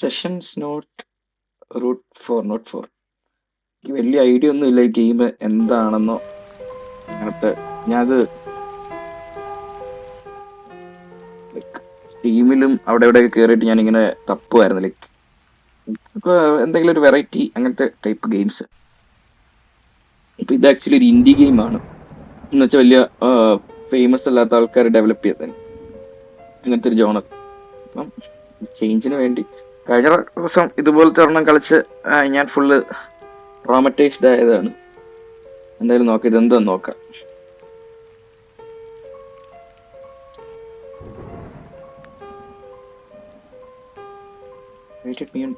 Sessions note root four note four. എനിക്ക് വലിയ idea ഒന്നും ഇല്ല ഈ ഗെയിം എന്താണെന്നോ അങ്ങനത്തെ. ഞാനത് ടീമിലും അവിടെ എവിടെയൊക്കെ കയറിയിട്ട് ഞാനിങ്ങനെ തപ്പുമായിരുന്നു, ലൈക്ക് ഇപ്പൊ എന്തെങ്കിലും ഒരു വെറൈറ്റി അങ്ങനത്തെ ടൈപ്പ് ഗെയിംസ്. ഇപ്പൊ ഇത് ആക്ച്വലി ഒരു ഇൻഡി ഗെയിമാണ് എന്ന് വെച്ചാൽ വലിയ ഫേമസ് അല്ലാത്ത ആൾക്കാർ ഡെവലപ്പ് ചെയ്തത് അങ്ങനത്തെ ഒരു ജോണർ. അപ്പം ചേഞ്ചിന് വേണ്ടി കഴിഞ്ഞ ദിവസം ഇതുപോലത്തെ ഒരെണ്ണം കളിച്ച് ഞാൻ ഫുള്ള് ട്രോമറ്റൈസ്ഡ് ആയതാണ്. എന്തായാലും നോക്കാം ഇതെന്താന്ന് നോക്കാം.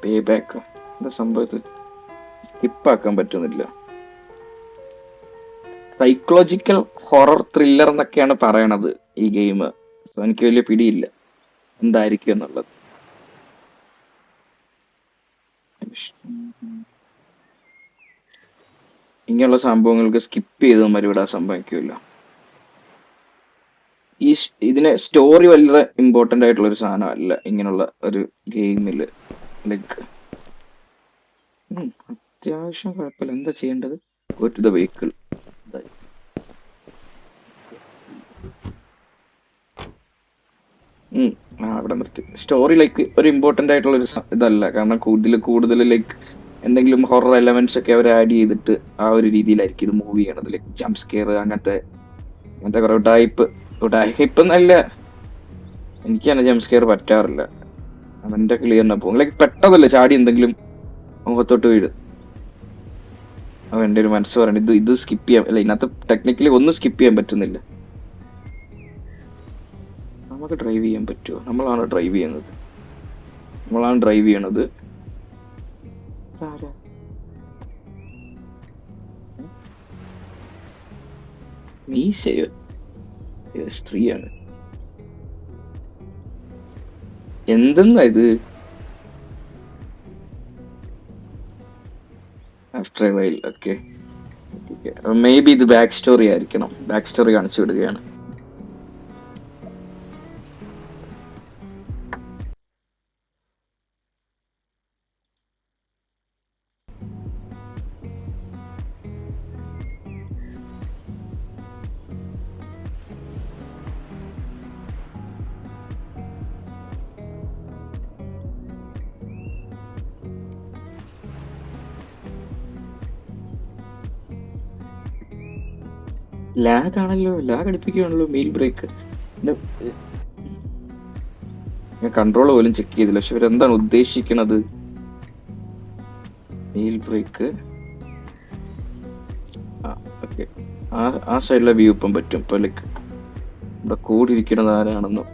പേ ബാക്ക് എന്താ സംഭവത്തിൽ സ്കിപ്പാക്കാൻ പറ്റുന്നില്ല. സൈക്കോളജിക്കൽ ഹൊറർ ത്രില്ലർ എന്നൊക്കെയാണ് പറയണത് ഈ ഗെയിം. എനിക്ക് വലിയ പിടിയില്ല എന്തായിരിക്കും എന്നുള്ളത്. ഇങ്ങനെയുള്ള സംഭവങ്ങൾക്ക് സ്കിപ്പ് ചെയ്ത് മരുവിടാൻ സംഭവിക്കില്ല. ഇതിന് സ്റ്റോറി വളരെ ഇമ്പോർട്ടന്റ് ആയിട്ടുള്ള ഒരു സാധനമല്ല ഇങ്ങനെയുള്ള ഒരു ഗെയിമില്. ലൈക്ക് അത്യാവശ്യം കുഴപ്പമില്ല. എന്താ ചെയ്യേണ്ടത്? Go to the vehicle. അവിടെ നിർത്തി. സ്റ്റോറി ലൈക്ക് ഒരു ഇമ്പോർട്ടന്റ് ആയിട്ടുള്ള ഒരു ഇതല്ല, കാരണം കൂടുതൽ ലൈക്ക് എന്തെങ്കിലും ഹൊറർ എലമെന്റ്സ് ഒക്കെ അവർ ആഡ് ചെയ്തിട്ട് ആ ഒരു രീതിയിലായിരിക്കും ഇത് മൂവ് ചെയ്യണത്. ലൈക്ക് ജംപ് സ്കെയർ അങ്ങനത്തെ കുറെ ടൈപ്പ് നല്ല. എനിക്കാണ് ജംപ് സ്കെയർ പറ്റാറില്ല. അവന്റെ ക്ലിയറിനെ പോകും. ലൈക്ക് പെട്ടതല്ലേ ചാടി എന്തെങ്കിലും മുഖത്തോട്ട് വീഴും. അവൻ എൻ്റെ ഒരു മനസ്സ് പറയണത് ഇത് സ്കിപ്പ് ചെയ്യാൻ അല്ല, ഇതിനകത്ത് ടെക്നിക്കലി ഒന്നും സ്കിപ്പ് ചെയ്യാൻ പറ്റുന്നില്ല. നമുക്ക് ഡ്രൈവ് ചെയ്യാൻ പറ്റുമോ? നമ്മളാണ് ഡ്രൈവ് ചെയ്യണത്. മീശയോ? സ്ത്രീയാണ്. എന്തെന്നാ ഇത്? After a while. Okay, may be ഇത് ബാക്ക് സ്റ്റോറി ആയിരിക്കണം. ബാക്ക് സ്റ്റോറി കാണിച്ചു വിടുകയാണ്. ലാഗ് ആണല്ലോ, ലാഗ് അടിപ്പിക്കുകയാണല്ലോ. Mail break. ഞാൻ കൺട്രോൾ പോലും ചെക്ക് ചെയ്തില്ല. പക്ഷെ ഇവരെന്താണ് ഉദ്ദേശിക്കണത്? Mail break. ഓക്കെ, ആ സൈഡിലെ വ്യൂ ഇപ്പം പറ്റും. ഇപ്പൊ ലൈക്ക് ഇവിടെ കൂടിയിരിക്കണത് ആരാണെന്നോ.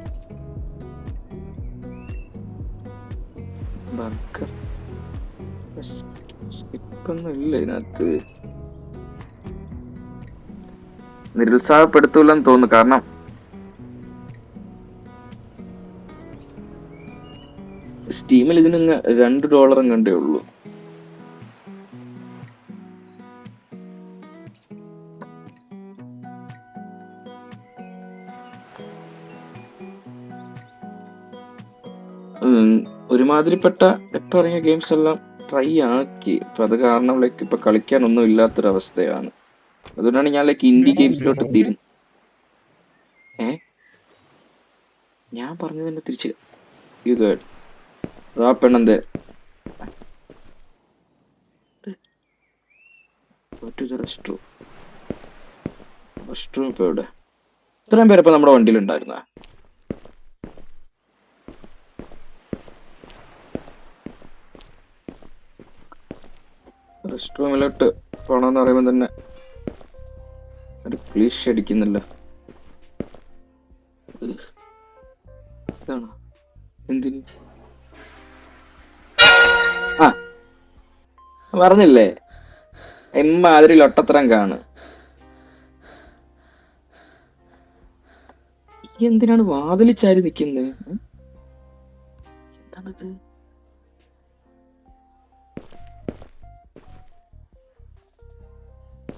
സ്കിപ്പൊന്നും ഇല്ല ഇതിനകത്ത്. നിരുത്സാഹപ്പെടുത്തൂലെന്ന് തോന്നുന്നു, കാരണം സ്റ്റീമിൽ ഇതിന് $2 കണ്ടേ ഉള്ളൂ. ഒരുമാതിരിപ്പെട്ട ഇപ്പൊ ഇറങ്ങിയ ഗെയിംസ് എല്ലാം ട്രൈ ആക്കി. അപ്പൊ അത് കാരണം ലൈക്ക് ഇപ്പൊ കളിക്കാനൊന്നും ഇല്ലാത്തൊരവസ്ഥയാണ്. അതുകൊണ്ടാണ് ഞാൻ ലൈക്ക് ഇൻഡി ഗെയിംസിലോട്ട് തിരിഞ്ഞു. ഞാൻ പറഞ്ഞതിന്റെ തിരിച്ച് ആ പെണ്ണെന്തേ റെസ്റ്റ് റൂം ഇപ്പൊ എവിടെ? ഇത്രയും പേരപ്പോ നമ്മുടെ വണ്ടിയിൽ ഉണ്ടായിരുന്ന? റെസ്റ്റ് റൂമിലോട്ട് പോണെന്ന് പറയുമ്പോ തന്നെ ഒരു ക്ലീഷ അടിക്കുന്നില്ല. ഇതാണോ? എന്തിന്? ആ പറഞ്ഞില്ലേ എമ്മാതിരി ലൊട്ടത്തരം കാണ്. എന്തിനാണ് വാതിൽ ചാരി നിക്കുന്നത്? എന്താണത്?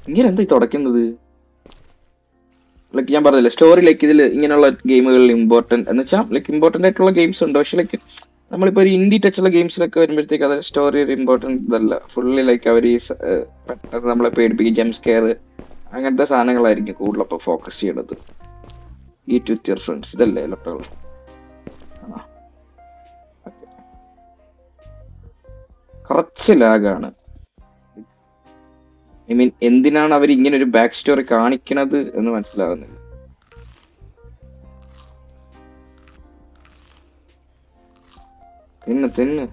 ഇങ്ങനെ എന്താ തുടക്കുന്നത്? ലൈക്ക് ഞാൻ പറഞ്ഞില്ലേ സ്റ്റോറി ലൈക്ക് ഇതിൽ ഇങ്ങനെയുള്ള ഗെയിമുകളിൽ ഇമ്പോർട്ടന്റ് എന്ന് വെച്ചാൽ ലൈക്ക് ഇമ്പോർട്ടന്റ് ആയിട്ടുള്ള ഗെയിംസ് ഉണ്ട്. പക്ഷെ ലൈക്ക് നമ്മളിപ്പോ ഒരു ഇൻഡി ടച്ചുള്ള ഗെയിംസിലൊക്കെ വരുമ്പോഴത്തേക്ക് അത് സ്റ്റോറി ഒരു ഇമ്പോർട്ടൻറ്റ് ഇതല്ല. ഫുള്ളി ലൈക്ക് അവർ ഈ പെട്ടെന്ന് നമ്മളെ പേടിപ്പിക്കും, ജംപ് സ്കെയർ അങ്ങനത്തെ സാധനങ്ങളായിരിക്കും കൂടുതലപ്പോൾ ഫോക്കസ് ചെയ്യണത്. ഈറ്റ് വിത്ത് യുവർ ഫ്രണ്ട്സ് ഇതല്ലേ ലോട്ടുകൾ. കുറച്ച് ലാഗാണ്. ഐ മീൻ എന്തിനാണ് അവർ ഇങ്ങനെ ഒരു ബാക്ക് സ്റ്റോറി കാണിക്കണത് എന്ന് മനസ്സിലാവുന്നില്ല. തിന്ന്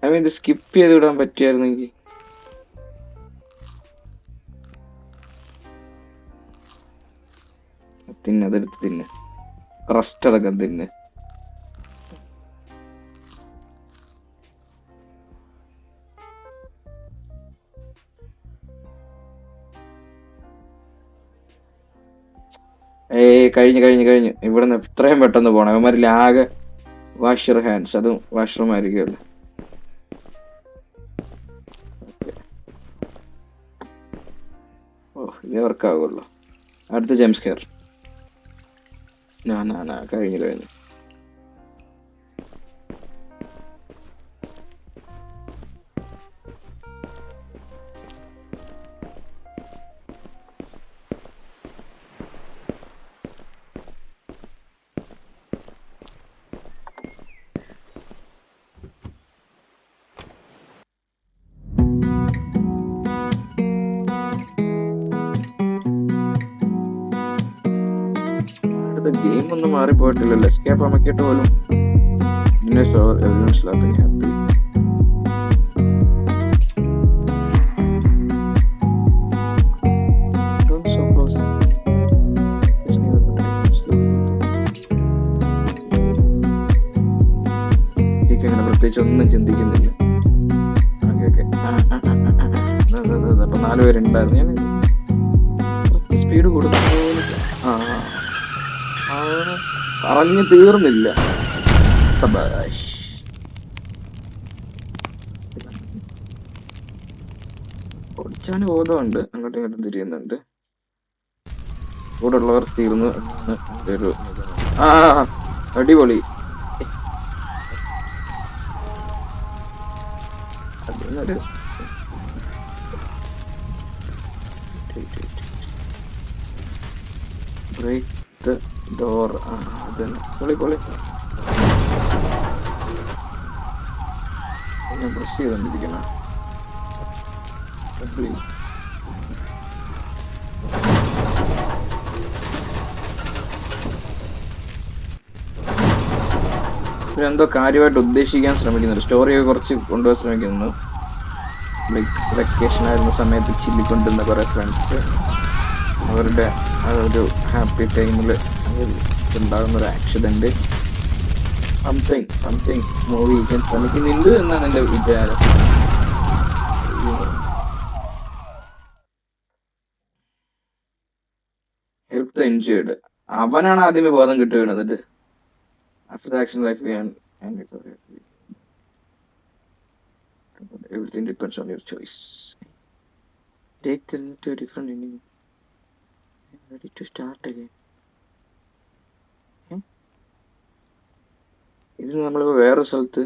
ഐ മീൻ ഇത് സ്കിപ്പ് ചെയ്ത് വിടാൻ പറ്റിയായിരുന്നെങ്കിൽ. അതെടുത്ത് തിന്ന്, റസ്റ്റ് അടക്കം തിന്ന്. കഴിഞ്ഞു. ഇവിടുന്ന് എത്രയും പെട്ടെന്ന് പോണം. അവന്മാരിൽ ആകെ വാഷ് യുവർ ഹാൻഡ്സ്, അതും വാഷ്റൂം ആയിരിക്കുമല്ലോ. ഓ ഇതേ വർക്കാകുള്ളൂ. അടുത്ത ജംപ് സ്കെയർ. കഴിഞ്ഞു. ഗെയിം ഒന്നും മാറിപ്പോയിട്ടില്ലല്ലോ. എസ്കേപ്പ് അമക്കിയിട്ട് പോലും ഹാപ്പി. പ്രത്യേകിച്ച് ഒന്നും ചിന്തിക്കുന്നില്ല. അപ്പൊ 4 പേരുണ്ടായിരുന്നു. ഞാൻ സ്പീഡ് കൊടുത്തു. പറഞ്ഞു തീർന്നില്ല. ഓടിച്ചാന് ബോധമുണ്ട്, അങ്ങോട്ടും ഇങ്ങോട്ടും തിരിയുന്നുണ്ട്. കൂടെ ഉള്ളവർ തീർന്നു ഒരു അടിപൊളി. അതിനൊരു ബ്രേക്ക് ദ ഡോർ. അതന്നെ പൊളി. ഞാൻ പ്രസ് ചെയ്തോണ്ടിരിക്കണ. എന്തോ കാര്യമായിട്ട് ഉദ്ദേശിക്കാൻ ശ്രമിക്കുന്നുണ്ട്. സ്റ്റോറിയൊക്കെ കുറച്ച് കൊണ്ടുപോകാൻ ശ്രമിക്കുന്നു. ലൈക്ക് വെക്കേഷൻ ആയിരുന്ന സമയത്ത് ചില്ലിക്കൊണ്ടിരുന്ന കുറെ ഫ്രണ്ട്സ് അവരുടെ ഒരു ഹാപ്പി ടൈമിൽ ഉണ്ടാകുന്ന ഒരു ആക്സിഡന്റ് സംതിങ് മൂവിക്കാൻ ശ്രമിക്കുന്നുണ്ട് എന്നാണ് എന്റെ വിചാരം. Help the injured. അവനാണ് ആദ്യമേ ബോധം കിട്ടി വീണത്. After the action life and everything depends on your choice. Take them to a different ending. Ready to start again. ഇതിന് നമ്മളിപ്പോൾ വേറെ സ്ഥലത്ത്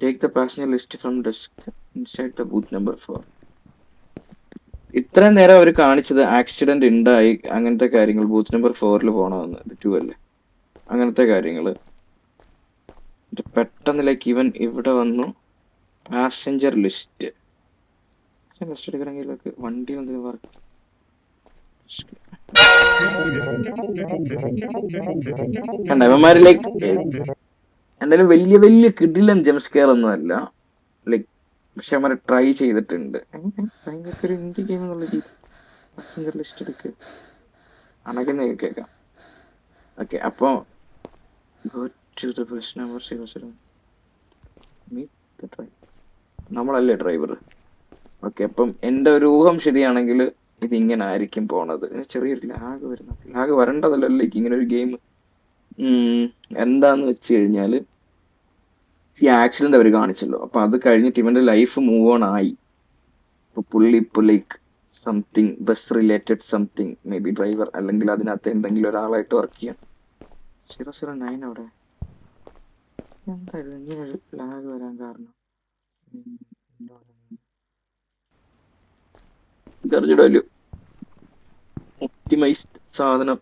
take the passenger list from desk inside the booth number 4. ഇത്രയും നേരം അവർ കാണിച്ചത് ആക്സിഡന്റ് ഉണ്ടായി അങ്ങനത്തെ കാര്യങ്ങൾ. ബൂത്ത് നമ്പർ 4 പോകണമെന്ന് 2 അല്ലേ, അങ്ങനത്തെ കാര്യങ്ങൾ. പെട്ടെന്ന് ലൈക്ക് ഇവൻ ഇവിടെ വന്നു. പാസഞ്ചർ ലിസ്റ്റ് എടുക്കണമെങ്കിലൊക്കെ വണ്ടി വന്ന് വർക്ക്. ഇവന്മാര് ലൈക്ക് എന്തായാലും വലിയ കിടിലൻ ജംപ് സ്കെയർ ഒന്നും അല്ല ലൈക്ക്, പക്ഷെ അവന്മാർ ട്രൈ ചെയ്തിട്ടുണ്ട്. ഒരു ഇന്ത്യ ഗെയിം എന്നുള്ള രീതി പാസഞ്ചർ ലിസ്റ്റ് എടുക്കുക അണക്കുന്ന കേൾക്കാം. ഓക്കെ, അപ്പോൾ നമ്മളല്ലേ ഡ്രൈവർ. ഓക്കെ, അപ്പം എൻ്റെ ഒരു ഊഹം ശരിയാണെങ്കിൽ ഇതിങ്ങനെ ആയിരിക്കും പോണത്. ചെറിയൊരു ലാഗ് വരേണ്ടതല്ലോ ലൈക്ക് ഇങ്ങനെ ഒരു ഗെയിം. എന്താന്ന് വെച്ച് കഴിഞ്ഞാല് ഈ ആക്സിഡന്റ് അവർ കാണിച്ചല്ലോ, അപ്പൊ അത് കഴിഞ്ഞിട്ട് ഇവന്റെ ലൈഫ് മൂവ് ഓൺ ആയി. ഇപ്പൊ പുള്ളി ഇപ്പൊ like something bus related something, may be driver അല്ലെങ്കിൽ അതിനകത്ത് എന്തെങ്കിലും ഒരാളായിട്ട് വർക്ക് ചെയ്യാം. 009 അവിടെ എന്തായിരുന്നു ഇങ്ങനെ ഒരു ലാഗ് വരാൻ കാരണം? ഒപ്റ്റിമൈസ്ഡ് സാധനം.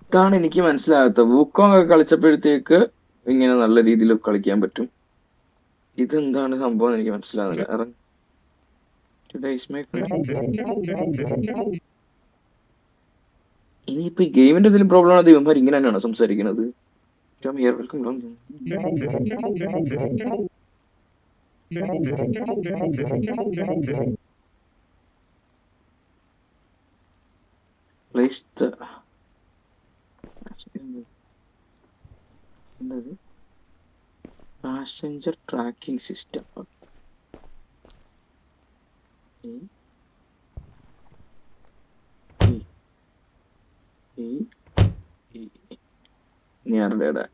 ഇതാണ് എനിക്ക് മനസ്സിലാകാത്ത. വൂക്കോങ് ഒക്കെ കളിച്ചപ്പോഴത്തേക്ക് ഇങ്ങനെ നല്ല രീതിയിൽ കളിക്കാൻ പറ്റും. ഇതെന്താണ് സംഭവം എനിക്ക് മനസ്സിലാകുന്നില്ല. ഇനിയിപ്പോ ഈ ഗെയിമിന്റെ എന്തെങ്കിലും പ്രോബ്ലം ആണ് ഇവന്മാർ ഇങ്ങനെ തന്നെയാണോ സംസാരിക്കുന്നത്? Passenger tracking system.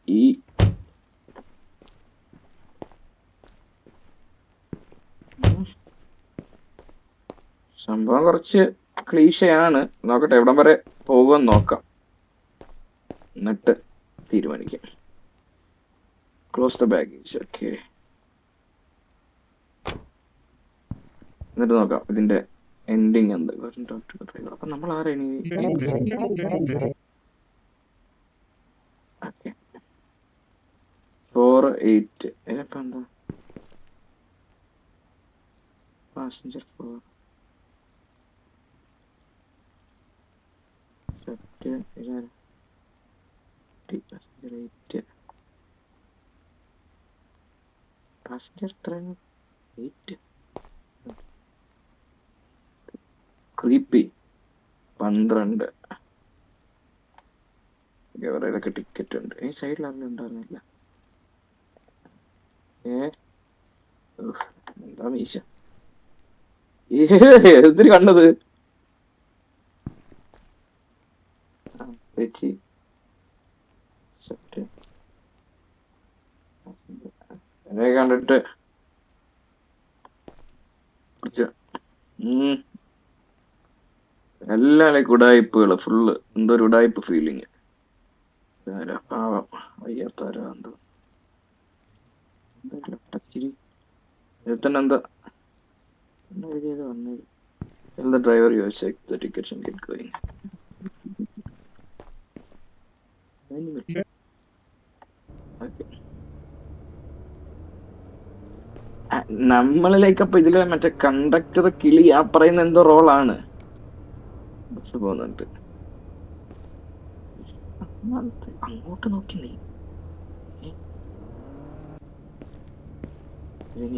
ഈ സംഭവം കുറച്ച് ക്ലീശയാണ്. നോക്കട്ടെ എവിടം വരെ പോകുമെന്ന് നോക്കാം, എന്നിട്ട് തീരുമാനിക്കാം. Close the baggage. ഓക്കെ, എന്നിട്ട് നോക്കാം ഇതിന്റെ എൻഡിങ് എന്ത്. അപ്പൊ നമ്മൾ ആരാണ്? ഓക്കെ, 4-8. ഇപ്പൊ എന്താ പാസഞ്ചർ 4 പാസഞ്ചർ എത്രയാണ്? 8. ക്രീപ്പി 12. ഇവരുടെയൊക്കെ ടിക്കറ്റ് ഉണ്ട്. ഈ സൈഡിൽ ആരും ഉണ്ടായിരുന്നില്ല. എന്താ മീശ എന്തിന് കണ്ടത്? ചേച്ചി എന്നെ കണ്ടിട്ട് എല്ലാ ലൈക്ക് ഉടായ്പകള് ഫുള്ള് എന്തോ ഒരു ഉടായ്പ ഫീലിങ്. പാവം വയ്യാത്താരോ എന്തോ ടച്ചിരി തന്നെ എന്താ വന്നത്. Tell the driver you have checked the tickets and get going. നമ്മളിലേക്ക് അപ്പൊ ഇതില് മറ്റേ കണ്ടക്ടർ കിളി ആ പറയുന്ന എന്തോ റോളാണ്. ബസ് പോകുന്നുണ്ട്. അങ്ങോട്ട് നോക്കി നീ.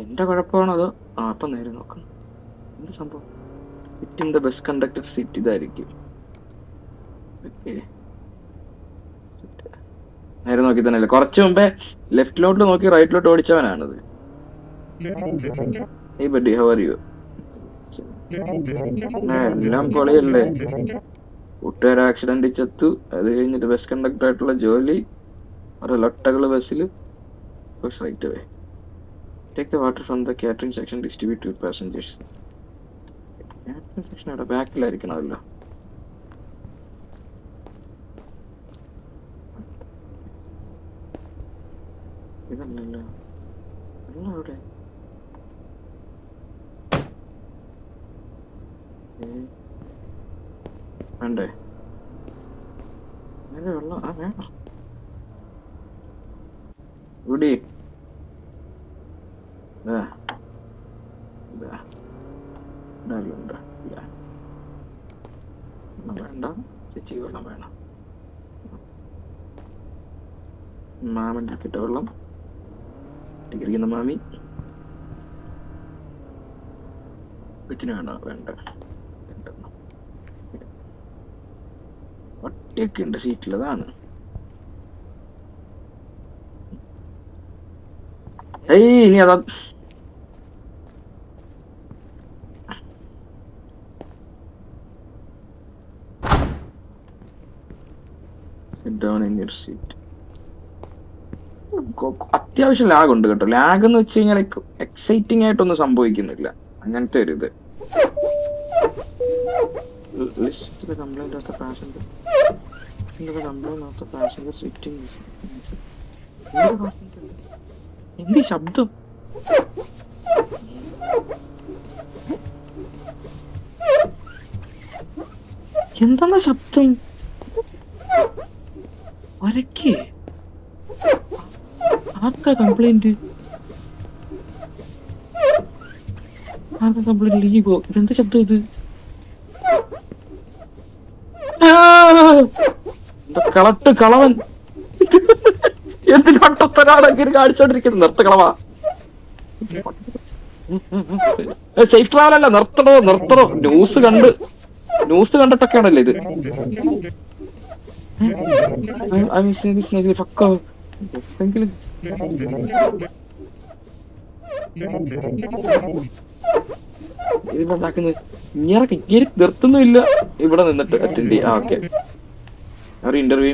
എന്റെ കുഴപ്പമാണോ അതോ? അപ്പൊ നേരെ നോക്കണം. എന്ത് സംഭവം? Sit in the bus conductor seat ഇതായിരിക്കും. നേരെ നോക്കി തന്നെ അല്ലേ? കുറച്ച് മുമ്പേ ലെഫ്റ്റിലോട്ട് നോക്കി റൈറ്റിലോട്ട് ഓടിച്ചവനാണത്. Hey buddy, how are you? എല്ലാം പൊളിയല്ലേ. കൂട്ടുകാർ ആക്സിഡന്റ് ചത്തു. അത് കഴിഞ്ഞിട്ട് ബസ് കണ്ടക്ടർ ആയിട്ടുള്ള ജോലി, ഓരോ ലൊട്ടകള് ബസ്സിൽ. Right away. Take the water from the catering section, distribute to passengers. Catering section അവിടെ ബാക്കിലായിരിക്കണമല്ലോ. ഇതല്ലല്ലോ. വെള്ളം അവിടെ വേണ്ടേ? വെള്ളം വേണം. ഇവിടെ വേണ്ട ചേച്ചി, വെള്ളം വേണം. മാമൻ കിട്ട വെള്ളം ടിക്കറിക്കുന്ന മാമി. കൊച്ചിന് വേണ്ട. വേണ്ട ഒറ്റയൊക്കെ ഉണ്ട് സീറ്റിൽ. അതാണ് ഇനി അതാ down in your seat. അത്യാവശ്യം ലാഗ് ഉണ്ട് കേട്ടോ. ലാഗ് എന്ന് വെച്ച് കഴിഞ്ഞാൽ എക്സൈറ്റിംഗ് ആയിട്ടൊന്നും സംഭവിക്കുന്നില്ല. അങ്ങനത്തെ ഒരു ഇത്. List the complaint of the passenger. Listen to the complaint of the passenger sitting inside. ഏത് passenger? എന്ത് ഈ ശബ്ദം? എന്താണ് ശബ്ദം? ഒരക്കേ ആർക്കാ കംപ്ലൈന്റ്? ആർക്കാ കംപ്ലൈന്റ്? ലീഗോ? ഇതെന്താ ശബ്ദം ഇത്? കളട്ട് കളവൻ എന്തിനൊട്ടത്തരാണെങ്കിലും കാണിച്ചോണ്ടിരിക്കുന്നത്. നിർത്ത കളവാ. സേഫ് ട്രാവൽ അല്ല, നിർത്തണോ നിർത്തണോ. ന്യൂസ് കണ്ടിട്ടൊക്കെയാണല്ലോ ഇത്. ഇതിപ്പോ ഉണ്ടാക്കുന്നത് ഇങ്ങനെ നിർത്തുന്നില്ല. ഇവിടെ നിന്നിട്ട് അറ്റൻഡ് ചെയ്യാം. ഓക്കെ, അവർ ഇന്റർവ്യൂ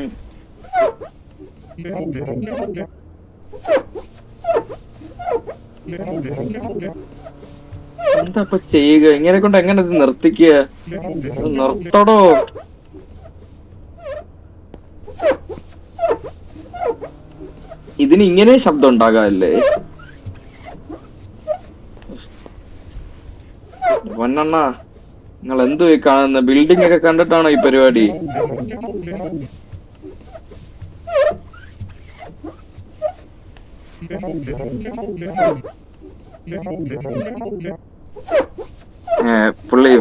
എന്താ ഇപ്പൊ ചെയ്യുക? ഇങ്ങനെ കൊണ്ട് എങ്ങനെ ഇത് നിർത്തിക്കുക? നിർത്തടോ. ഇതിന് ഇങ്ങനെ ശബ്ദം ഉണ്ടാകാല്ലേ? പൊന്നണ്ണ, നിങ്ങൾ എന്തു കാണുന്ന? ബിൽഡിംഗ് ഒക്കെ കണ്ടിട്ടാണോ ഈ പരിപാടി? പുള്ളി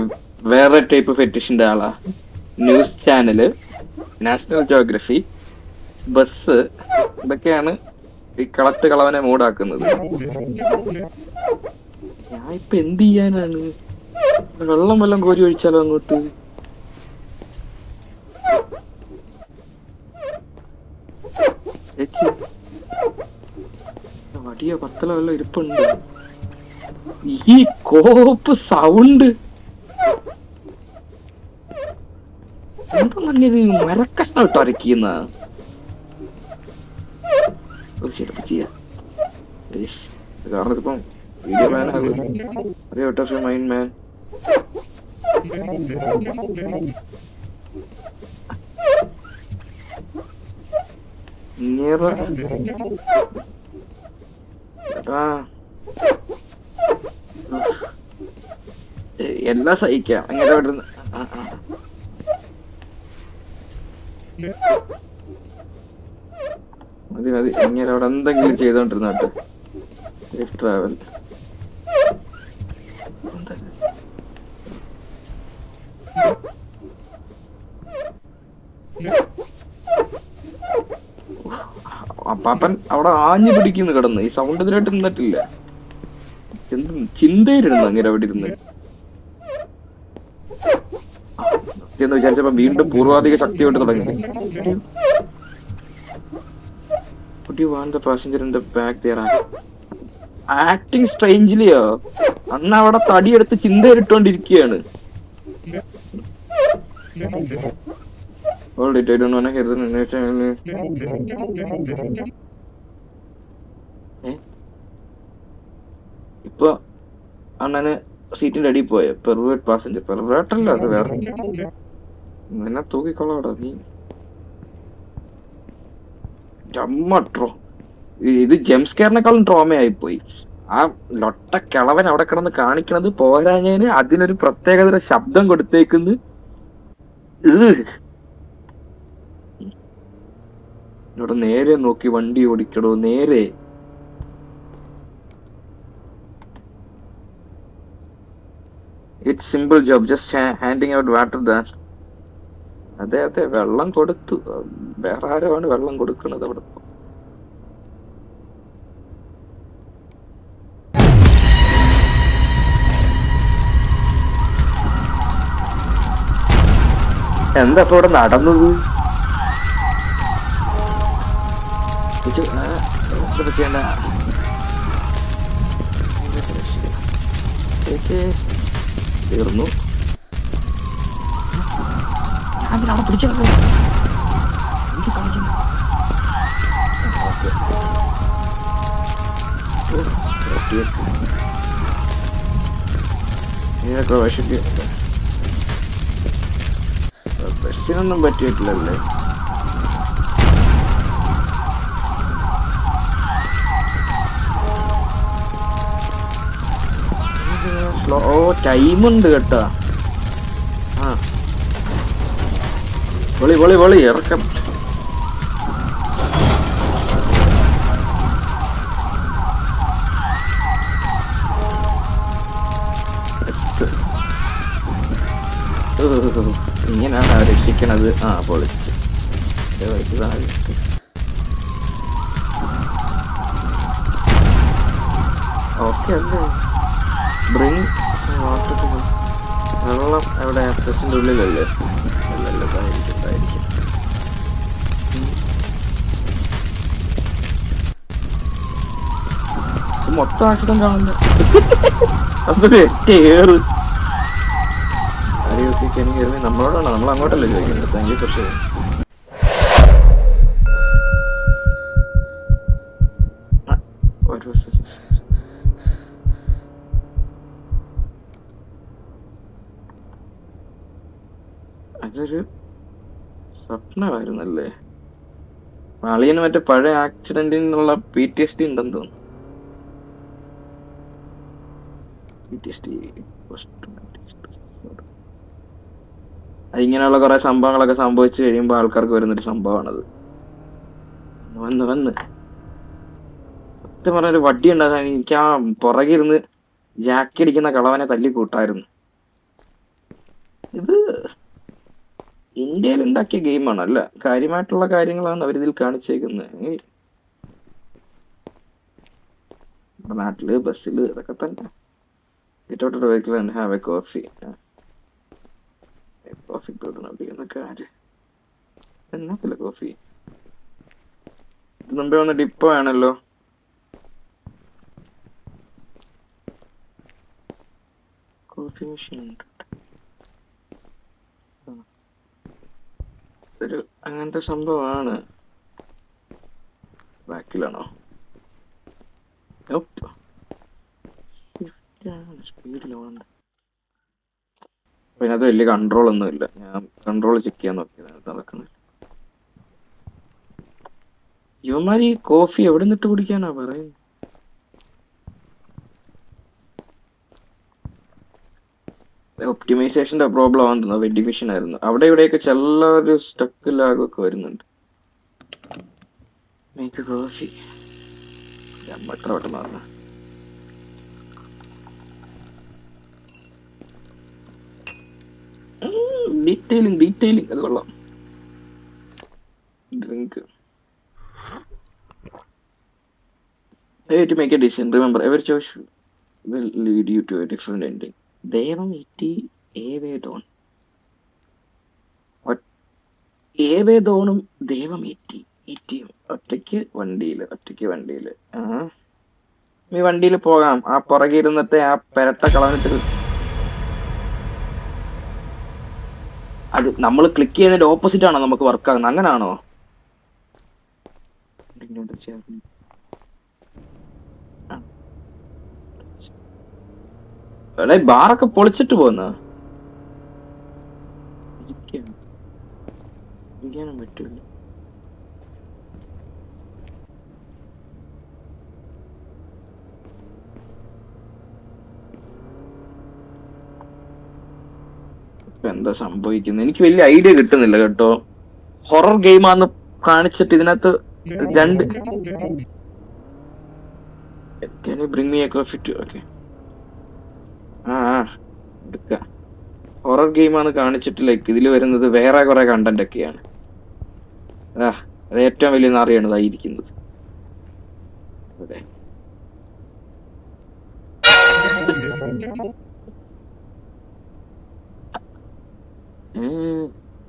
വേറെ ടൈപ്പ് ഫെറ്റിഷിന്റെ ആളാ. News channel, national geography, bus, ഇതൊക്കെയാണ് ഈ കളക്ട് കളവനെ മൂടാക്കുന്നത്. ഞാൻ ഇപ്പൊ എന്ത് ചെയ്യാനാണ്? വെള്ളം വല്ലം കോരി ഒഴിച്ചാലോ അങ്ങോട്ട്? ചേച്ചി, വടിയോ പത്തലോ വല്ലതും ഇരിപ്പുണ്ട്? ഈ കോപ്പ് സൗണ്ട് എന്താ നല്ലൊരു മരക്കഷ്ണം ഇട്ട് അരക്കുന്ന? ശരി ചെയ്യാം. കാരണം ഇതിപ്പം video man out of your mind man. എല്ലാം സഹിക്കാം. അങ്ങനെ വിടുന്ന മതി മതി. ഇങ്ങനെ അവിടെ എന്തെങ്കിലും ചെയ്തോണ്ടിരുന്നോട്ടെ. Safe travel. അപ്പാപ്പൻ അവിടെ ആഞ്ഞു പിടിക്കുന്നു കിടന്ന്. ഈ സൗണ്ട് ഇതിനായിട്ട് നിന്നിട്ടില്ല. ചിന്തയിലിരുന്നു അങ്ങനെ അവിടെ ഇരുന്ന്. എന്ന് വിചാരിച്ചപ്പോ വീണ്ടും പൂർവാധിക ശക്തി കൊണ്ട് തുടങ്ങി. Would you want the passenger in the back there? Acting സ്ട്രേഞ്ച്ലിയോ? അന്ന് അവിടെ തടിയെടുത്ത് ചിന്തയിലിട്ടോണ്ടിരിക്കുകയാണ്. ഇപ്പൊ അണ്ണന് സീറ്റിന്റെ അടിയിൽ പോയ പെർവേർട്ട് പാസഞ്ചർ. പെർവേർട്ടല്ല, അത് വേറെ. നിന്നെ തൂക്കിക്കൊള്ളാടാ നീ. ട്രോ ഇത് ജംസ്കെയറിനെക്കാളും ട്രോമയായിപ്പോയി. ആ ലൊട്ട കിളവൻ അവിടെ കിടന്ന് കാണിക്കണത് പോരാഞ്ഞതിന് അതിനൊരു പ്രത്യേകതര ശബ്ദം കൊടുത്തേക്കുന്നു. ഇവിടെ നേരെ നോക്കി വണ്ടി ഓടിക്കടോ, നേരെ. It's simple job, just handing out water than. അതെ അതെ, വെള്ളം കൊടുത്തു. വേറെ ആരാണ് വെള്ളം കൊടുക്കുന്നത് അവിടെ? എന്താ ഇപ്പൊ ഇവിടെ നടന്നത്? ചെയ്യണ്ട. തീർന്നു. ഞാൻ അവിടെ പിടിച്ചു. ഇതിനൊക്കെ വിഷമിക്കും. ബസ്സിനൊന്നും പറ്റിയിട്ടില്ലല്ലേ? സ്ലോ. ഓ, ടൈമുണ്ട് കേട്ടാ. ആ, പൊളി പൊളി പൊളി ഇറക്കം. ഇങ്ങനെയാണ് അവർ രക്ഷിക്കണത്. ആ, പൊളിച്ച് പൊളിച്ച് താഴെ. ഓക്കെ അല്ലേ? Bring water. വെള്ളം എവിടെ? ബസിന്റെ ഉള്ളിലല്ലേ? അല്ലല്ല, ഇതായിരിക്കും ഇതായിരിക്കും. ഇത് മൊത്തം ആക്സിഡന്റ് ആണല്ലോ. അതൊരു ഒറ്റ ഏറ്. ആരെയൊക്കെ കെനി ഹെർമി നമ്മളോടാണ്, നമ്മൾ അങ്ങോട്ടല്ലേ ചോദിക്കുന്നത്. Thank you for sharing. അതൊരു സ്വപ്നമായിരുന്നല്ലേ? അളിയന് മറ്റേ പഴയ ആക്സിഡന്റിൽ നിന്നുള്ള PTSD ഉണ്ടെന്ന് തോന്നുന്നു. PTSD, ഇങ്ങനെയുള്ള കുറെ സംഭവങ്ങളൊക്കെ സംഭവിച്ചു കഴിയുമ്പോൾ ആൾക്കാർക്ക് വരുന്നൊരു സംഭവമാണത്. വന്ന് വന്ന് സത്യം പറഞ്ഞ ഒരു വടി ഉണ്ടാകാൻ എനിക്ക് ആ പുറകിരുന്ന് ജാക്കി അടിക്കുന്ന കളവനെ തല്ലി കൂട്ടായിരുന്നു. ഇത് ഇന്ത്യയിൽ ഉണ്ടാക്കിയ ഗെയിമാണ്, അല്ല കാര്യമായിട്ടുള്ള കാര്യങ്ങളാണ് അവരിതിൽ കാണിച്ചേക്കുന്നത്. നമ്മുടെ നാട്ടില് ബസ്സിൽ ഇതൊക്കെ തന്നെ. Get out of the vehicle and have a coffee. Coffee തൊടുന്നൊക്കെ ആര് എന്നാത്തില്ല കോഫി? ഇത് മുമ്പേ വന്ന ഡിപ്പോ ആണല്ലോ. കോഫി മെഷീൻ ഒരു അങ്ങനത്തെ സംഭവമാണ്. ബാക്കിലാണോ? സ്പീഡിലാണ്. അതിനകത്ത് വലിയ കൺട്രോൾ ഒന്നും ഇല്ല. ഞാൻ കൺട്രോൾ ചെക്ക് ചെയ്യാൻ നോക്കിയത് നടക്കുന്നില്ല. യുവമാരി കോഫി എവിടെ നിന്നിട്ട് കുടിക്കാനാ പറയുന്നത്? ഒപ്റ്റിമൈസേഷന്റെ പ്രോബ്ലം ആണെന്ന്. വെഡിങ് മെഷീൻ ആയിരുന്നു. അവിടെ ഇവിടെയൊക്കെ ചെല്ലൊരു സ്റ്റക്ക് ലാഗൊക്കെ വരുന്നുണ്ട്. മേക്ക് കോഫി എത്ര പെട്ടെന്ന് പറഞ്ഞ. ഡീറ്റെയിലിംഗ് അത് കൊള്ളാം. Drink to make a decision. Remember, every choice will lead you to a different ending. ദൈവം ഇറ്റി ഏവേദോൺ. ഏവേദോണും ദൈവം ഇറ്റിയും ഒറ്റയ്ക്ക് വണ്ടിയില്. ഈ വണ്ടിയിൽ പോകാം. ആ പുറകിരുന്നത്തെ ആ പെരട്ട കളവനത്തിൽ അത് നമ്മൾ ക്ലിക്ക് ചെയ്യുന്നതിന്റെ ഓപ്പോസിറ്റ് ആണോ നമുക്ക് വർക്ക് ആകുന്നത്? അങ്ങനാണോ? എടേ, ബാറൊക്കെ പൊളിച്ചിട്ട് പോന്ന ഇരിക്കാനും പറ്റൂല. ഇപ്പൊ എന്താ സംഭവിക്കുന്നത് എനിക്ക് വലിയ ഐഡിയ കിട്ടുന്നില്ല കേട്ടോ. ഹൊറർ ഗെയിമാന്ന് കാണിച്ചിട്ട് ഇതിനകത്ത് രണ്ട് Can you bring me a coffee too? Okay. എടുക്ക. ഹൊറർ ഗെയിമാന്ന് കാണിച്ചിട്ട് ലൈക്ക് ഇതിൽ വരുന്നത് വേറെ കുറെ കണ്ടന്റ് ഒക്കെയാണ്. അത് ഏറ്റവും വലിയ നാറിയാണ് ഇതായിരിക്കുന്നത്. അതെ,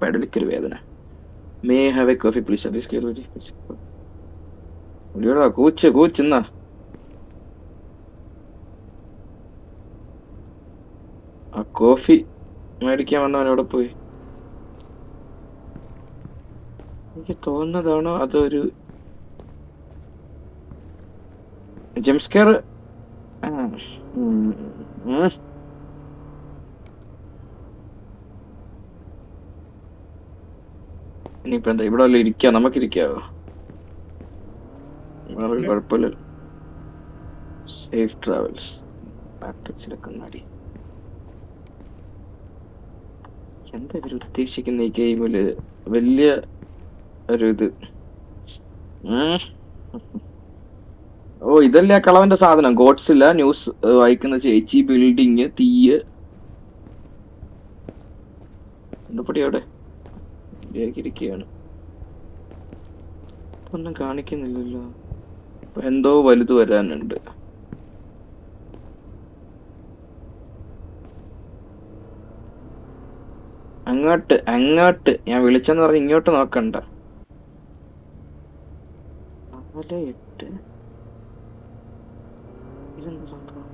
പെടലിക്കൊരു വേദന. May have a coffee please? കൂച്ചെന്നാ ആ കോഫി മേടിക്കാൻ വന്നവൻ എവിടെ പോയി? എനിക്ക് തോന്നുന്നതാണോ അതൊരു ജംസ്കെയർ? ഇനിയിപ്പോ എന്താ ഇവിടെ വല്ല ഇരിക്കാം, നമുക്കിരിക്കാവോ? വേറെ കുഴപ്പമില്ല. Safe travels. മാട്രിക്സിലെ കണ്ണാടി. എന്താ ഇവർ ഉദ്ദേശിക്കുന്ന ഈ ഗെയിമില്? വലിയ ഒരു ഇത്. ഉം. ഓ, ഇതല്ലേ ആ കളവന്റെ സാധനം? ഗോഡ്സില്ല ന്യൂസ് വായിക്കുന്ന ചേച്ചി, ബിൽഡിങ്, തീയ്. എന്തപ്പടി അവിടെ ഇരിക്കുകയാണ്. ഒന്നും കാണിക്കുന്നില്ലല്ലോ. എന്തോ വലുത് വരാനുണ്ട്. അങ്ങോട്ട് അങ്ങോട്ട് ഞാൻ വിളിച്ചെന്ന് പറഞ്ഞ് ഇങ്ങോട്ട് നോക്കണ്ട. 4-8. ഇതെന്ത് സംഭവം?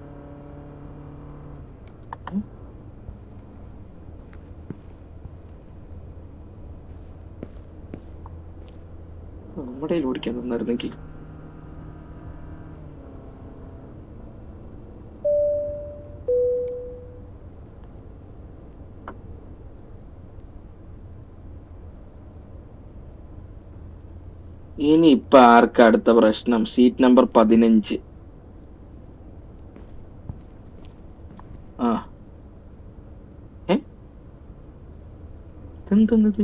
നമ്മുടെ ഓടിക്കാൻ തന്നായിരുന്നെങ്കിൽ. ഇനി ഇപ്പൊ ആർക്കാ അടുത്ത പ്രശ്നം? Seat number 15. ആ, ഇതെന്തെന്നത്?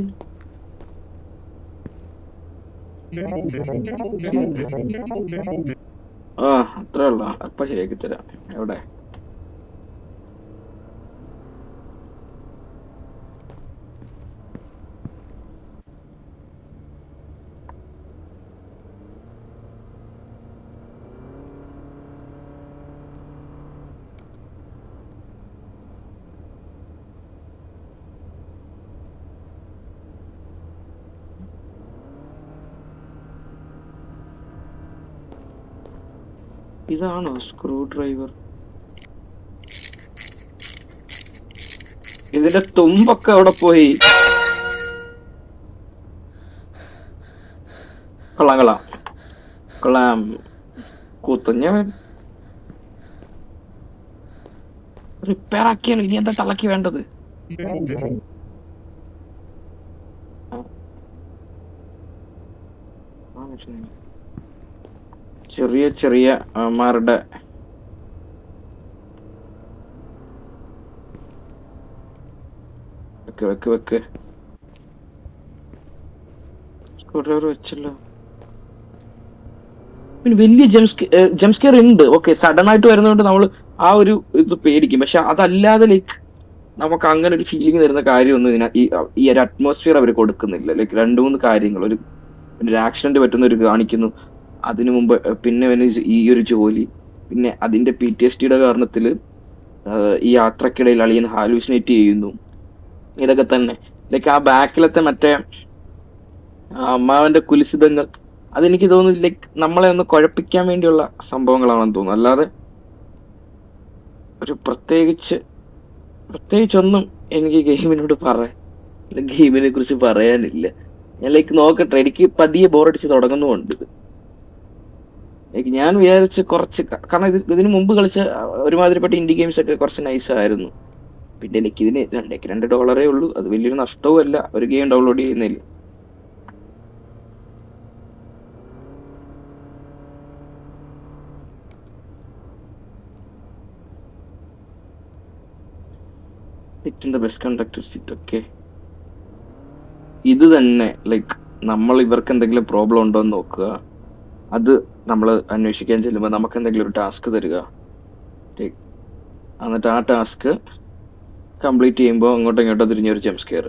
ആ, അത്രേ ഉള്ള. അപ്പൊ ശരിയാക്കി തരാം. എവിടെ? ഇതാണോ സ്ക്രൂ ഡ്രൈവർ? ഇതിന്റെ തുമ്പൊക്കെ അവിടെ പോയി. കൊള്ളാം കൊള്ളാം കൊള്ളാം. കൂത്തഞ്ഞവൻ റിപ്പയർ ആക്കിയാണ്. ഇനി എന്താ തള്ളക്ക് വേണ്ടത്? ചെറിയ ചെറിയ അവന്മാരുടെ വെക്ക് വെക്ക് വെക്ക്. സ്ക്രൂ ഡ്രൈവർ വെച്ചല്ലോ. പിന്നെ വലിയ ജംസ്കെയർ ഉണ്ട്. ഓക്കെ, സഡൻ ആയിട്ട് വരുന്നതുകൊണ്ട് നമ്മൾ ആ ഒരു ഇത് പേടിക്കും. പക്ഷെ അതല്ലാതെ ലൈക്ക് നമുക്ക് അങ്ങനെ ഒരു ഫീലിംഗ് തരുന്ന കാര്യമൊന്നും ഈ ഒരു അറ്റ്മോസ്ഫിയർ അവർ കൊടുക്കുന്നില്ല. ലൈക്ക് 2-3 കാര്യങ്ങൾ. ഒരു ആക്സിഡന്റ് പറ്റുന്ന ഒരു കാണിക്കുന്നു. അതിനു മുമ്പ് പിന്നെ ഈ ഒരു ജോലി, പിന്നെ അതിന്റെ PTSD കാരണത്തില് ഈ യാത്രക്കിടയിൽ അളിയൻ ഹാലൂസിനേറ്റ് ചെയ്യുന്നു. ഇതൊക്കെ തന്നെ. ലൈക്ക് ആ ബാക്കിലത്തെ മറ്റേ അമ്മാവന്റെ കുലിസിതങ്ങൾ, അതെനിക്ക് തോന്നുന്നു ലൈക്ക് നമ്മളെ ഒന്ന് കുഴപ്പിക്കാൻ വേണ്ടിയുള്ള സംഭവങ്ങളാണെന്ന് തോന്നുന്നു. അല്ലാതെ ഒരു പ്രത്യേകിച്ചൊന്നും എനിക്ക് ഗെയിമിനെ കുറിച്ച് പറയാനില്ല. ഞാൻ ലൈക്ക് നോക്കട്ടെ. എനിക്ക് പതിയെ ബോറടിച്ച് തുടങ്ങുന്നുമുണ്ട്. ലൈക്ക് ഞാൻ വിചാരിച്ച് കുറച്ച് കാരണം ഇതിനു മുമ്പ് കളിച്ച ഒരുമാതിരിപ്പെട്ട ഇൻഡി ഗെയിംസ് ഒക്കെ കുറച്ച് നൈസ് ആയിരുന്നു. പിന്നെ എനിക്ക് ഇതിന് $2 ഉള്ളൂ. അത് വലിയൊരു നഷ്ടവും അല്ല ഒരു ഗെയിം ഡൗൺലോഡ് ചെയ്യുന്നില്ല. Sit in the best conductor seat. Okay, ഇത് തന്നെ ലൈക്ക് നമ്മൾ ഇവർക്ക് എന്തെങ്കിലും പ്രോബ്ലം ഉണ്ടോ എന്ന് നോക്കുക. അത് നമ്മൾ അന്വേഷിക്കാൻ ചെല്ലുമ്പോൾ നമുക്ക് എന്തെങ്കിലും ഒരു ടാസ്ക് തരിക. എന്നിട്ട് ആ ടാസ്ക് കംപ്ലീറ്റ് ചെയ്യുമ്പോൾ അങ്ങോട്ടും ഇങ്ങോട്ടും തിരിഞ്ഞൊരു ജംപ് സ്കെയർ.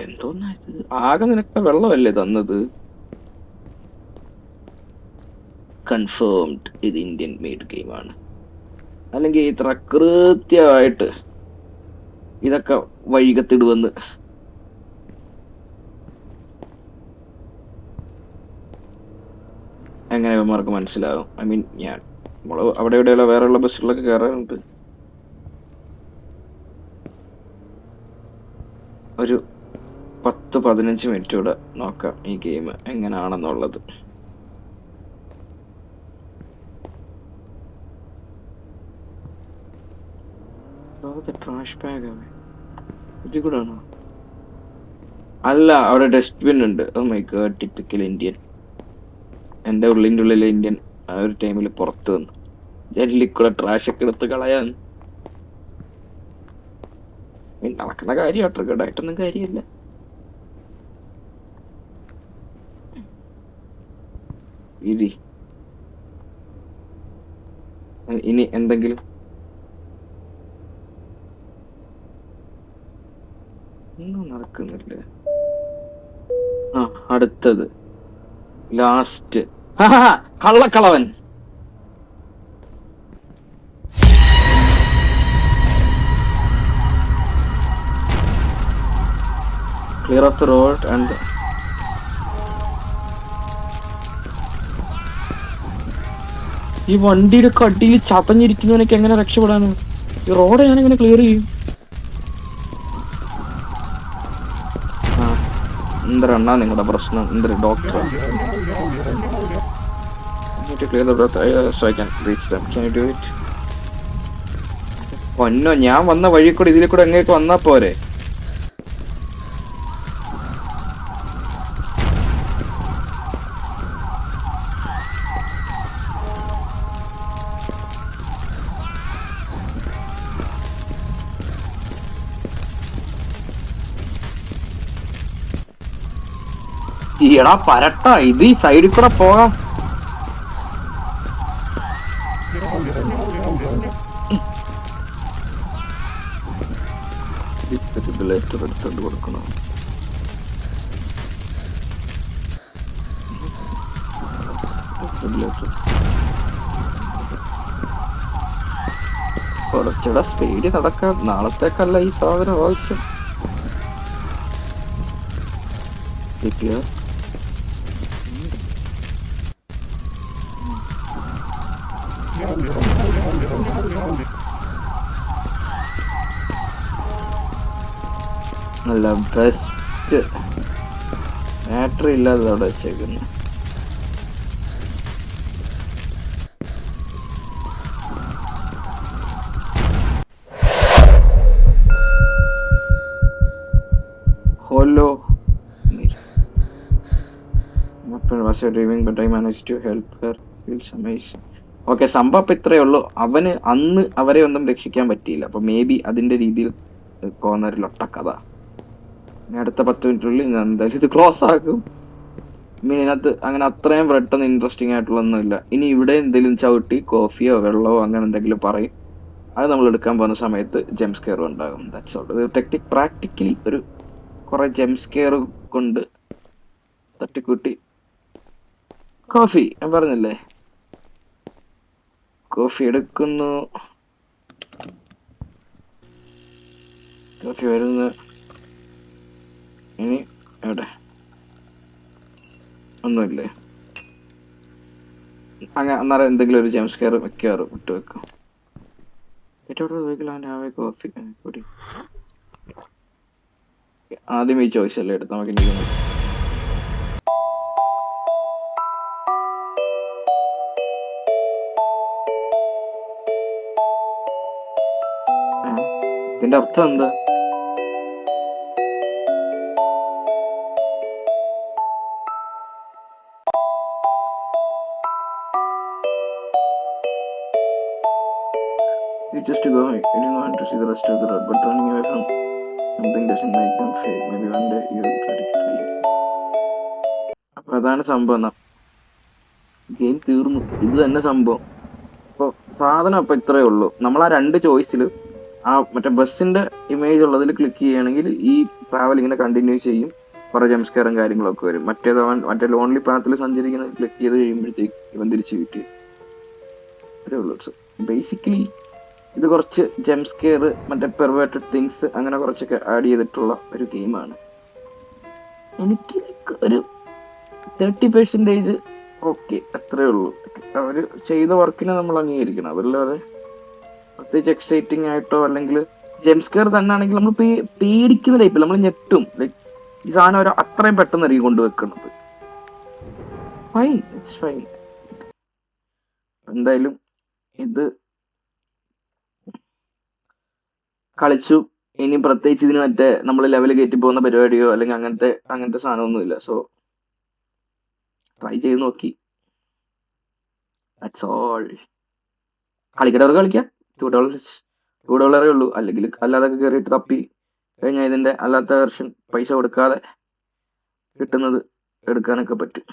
എന്തോന്നാ ഇത്? ആകെ നിനക്ക് വെള്ളമല്ലേ തന്നത്? കൺഫേംഡ് ഇത് ഇന്ത്യൻ മെയ്ഡ് ഗെയിമാണ്. അല്ലെങ്കിൽ ഇത്ര കൃത്യമായിട്ട് ഇതൊക്കെ വഴികത്തിടുവെന്ന് എങ്ങനെ ഇവന്മാർക്ക് മനസ്സിലാകും? ഐ മീൻ നമ്മള് അവിടെ ഇവിടെയുള്ള വേറെയുള്ള ബസ്സുകളൊക്കെ കയറാറുണ്ട്. ഒരു 10-15 മിനിറ്റ് കൂടെ നോക്കാം ഈ ഗെയിം എങ്ങനെയാണെന്നുള്ളത്. Trash bag. ഇത് കൂടെ ആണോ? അല്ല, അവിടെ ഡസ്റ്റ്ബിൻ ഉണ്ട്. Oh my god, typical Indian. എന്റെ ഉള്ളിന്റെ ഉള്ളിലെ ഇന്ത്യൻ ആ ഒരു ടൈമിൽ പുറത്ത് വന്നു ജനലിൽ ട്രാഷ് ഒക്കെ എടുത്ത് കളയാൻ. നടക്കുന്ന കാര്യം ട്രിഗർഡായിട്ടൊന്നും കാര്യമില്ല. ഇരി, ഇനി എന്തെങ്കിലും ഒന്നും നടക്കുന്നില്ല. ആ, അടുത്തത് ലാസ്റ്റ്. കള്ളക്കളവൻ. Clear of the road and ഈ വണ്ടിയുടെ കടിയിൽ ചതഞ്ഞിരിക്കുന്നവനൊക്കെ എങ്ങനെ രക്ഷപ്പെടാനോ? ഈ റോഡ് ഞാൻ എങ്ങനെ ക്ലിയർ ചെയ്യും? ആ, എന്തരണ്ണാ നിങ്ങളുടെ പ്രശ്നം? എന്തൊരു doctor? Clear the breath so I can reach dum. Can you do it? പൊന്നോ, ഞാൻ വന്ന വഴി കൂടെ ഇതിലെ കൂടെ എങ്ങനെയൊക്കെ വന്നാ പോരെ? ഈടാ പരട്ട, ഇത് ഈ സൈഡിൽ കൂടെ പോകാം. ഡിഫിബിലേറ്റർ എടുത്തോണ്ട് കൊടുക്കണം. ഡിഫിബിലേറ്റർ കുറച്ചുകൂടെ സ്പീഡിൽ നടക്കാൻ. നാളത്തേക്കല്ല ഈ സാധനം ആവശ്യം. കിട്ടിയ നല്ല ബെസ്റ്റ് ബാറ്ററി ഇല്ലാതെ അവിടെ വെച്ചേക്കുന്നു. ഹോലോ but I managed to help her. Feels amazing. Okay, സംഭവം ഇപ്പൊ ഇത്രയേ ഉള്ളൂ. അവന് അന്ന് അവരെ ഒന്നും രക്ഷിക്കാൻ പറ്റിയില്ല. അപ്പൊ മേ ബി അതിന്റെ രീതിയിൽ പോകുന്ന ഒരു ലൊട്ടക്കഥ. അടുത്ത 10 മിനിറ്റിനുള്ളിൽ ഞാൻ എന്തായാലും ഇത് ക്ലോസ് ആക്കും. മീൻ ഇതിനകത്ത് അങ്ങനെ അത്രയും പെട്ടെന്ന് ഇൻട്രസ്റ്റിംഗ് ആയിട്ടുള്ളൊന്നുമില്ല. ഇനി ഇവിടെ എന്തെങ്കിലും ചവിട്ടി കോഫിയോ വെള്ളമോ അങ്ങനെ എന്തെങ്കിലും പറയും. അത് നമ്മൾ എടുക്കാൻ പോകുന്ന സമയത്ത് ജംസ്കെയറും ഉണ്ടാകും. That's all. ഇത് പ്രാക്ടിക്കലി ഒരു കുറെ ജംസ്കെയർ കൊണ്ട് തട്ടിക്കൂട്ടി. കോഫി ഞാൻ പറഞ്ഞില്ലേ, കോഫി എടുക്കുന്നു. കോഫി വരുന്നു. ഇനി എവിടെ ഒന്നുമില്ലേ? അങ്ങനെ അന്നേരം എന്തെങ്കിലും ഒരു ജംസ്കെയർ മിക്കവാറും വിട്ടു വെക്കും. കോഫി കൂടി ആദ്യം ഈ ചോയ്സ് അല്ലേ എടുത്ത് നമുക്ക് ഇനി ഇതിന്റെ അർത്ഥം എന്താ? Just to go, I didn't want to see the rest of the road, but running away from something doesn't make them fail. Maybe one day you'll ready to try it. അപ്പൊ അതാണ് സംഭവം. ഗെയിം തീർന്നു. ഇത് തന്നെ സംഭവം. അപ്പൊ സാധനം അപ്പൊ ഇത്രയേ ഉള്ളൂ. നമ്മൾ ആ 2 ചോയ്സിൽ ആ മറ്റേ ബസ്സിന്റെ ഇമേജ് ഉള്ളതിൽ ക്ലിക്ക് ചെയ്യുകയാണെങ്കിൽ ഈ ട്രാവൽ ഇങ്ങനെ കണ്ടിന്യൂ ചെയ്യും. കുറെ ജംസ്കെയറും കാര്യങ്ങളൊക്കെ വരും. മറ്റേ ലോൺലി പാത്തിൽ സഞ്ചരിക്കുന്നത് ക്ലിക്ക് ചെയ്ത് കഴിയുമ്പോഴത്തേക്ക് ഇവൻ തിരിച്ച് കിട്ടി. ഇത്രയേ ഉള്ളൂ. ബേസിക്കലി ഇത് കുറച്ച് ജംസ്കെയർ, മറ്റേ പെർവേർട്ടഡ് തിങ്സ് അങ്ങനെ കുറച്ചൊക്കെ ആഡ് ചെയ്തിട്ടുള്ള ഒരു ഗെയിമാണ്. എനിക്ക് ഒരു 30% ഓക്കെ, അത്രേ ഉള്ളൂ. അവര് ചെയ്ത വർക്കിനെ നമ്മൾ അംഗീകരിക്കണം. അതല്ലാതെ പ്രത്യേകിച്ച് എക്സൈറ്റിംഗ് ആയിട്ടോ അല്ലെങ്കിൽ ജംസ്കെയർ തന്നെ ആണെങ്കിൽ നമ്മൾ പേടിക്കുന്ന ടൈപ്പിൽ നമ്മൾ ഞെട്ടും. ലൈക്ക് ഈ സാധനം അവർ അത്രയും പെട്ടെന്നായിരിക്കും കൊണ്ടുവെക്കുന്നത്. Fine, it's fine. എന്തായാലും ഇത് കളിച്ചു. ഇനി പ്രത്യേകിച്ച് ഇതിന് മറ്റേ നമ്മൾ ലെവൽ കയറ്റി പോകുന്ന പരിപാടിയോ അല്ലെങ്കിൽ അങ്ങനത്തെ സാധനമൊന്നുമില്ല. സോ ട്രൈ ചെയ്ത് നോക്കി, ദാറ്റ്സ് ഓൾ. കളിക്കേണ്ടവർക്ക് കളിക്കാം. $2 ഉള്ളൂ. അല്ലെങ്കിൽ അല്ലാതെ കയറിയിട്ട് തപ്പി കഴിഞ്ഞാൽ ഇതിന്റെ അല്ലാത്ത വെർഷൻ പൈസ കൊടുക്കാതെ കിട്ടുന്നത് എടുക്കാനൊക്കെ പറ്റും.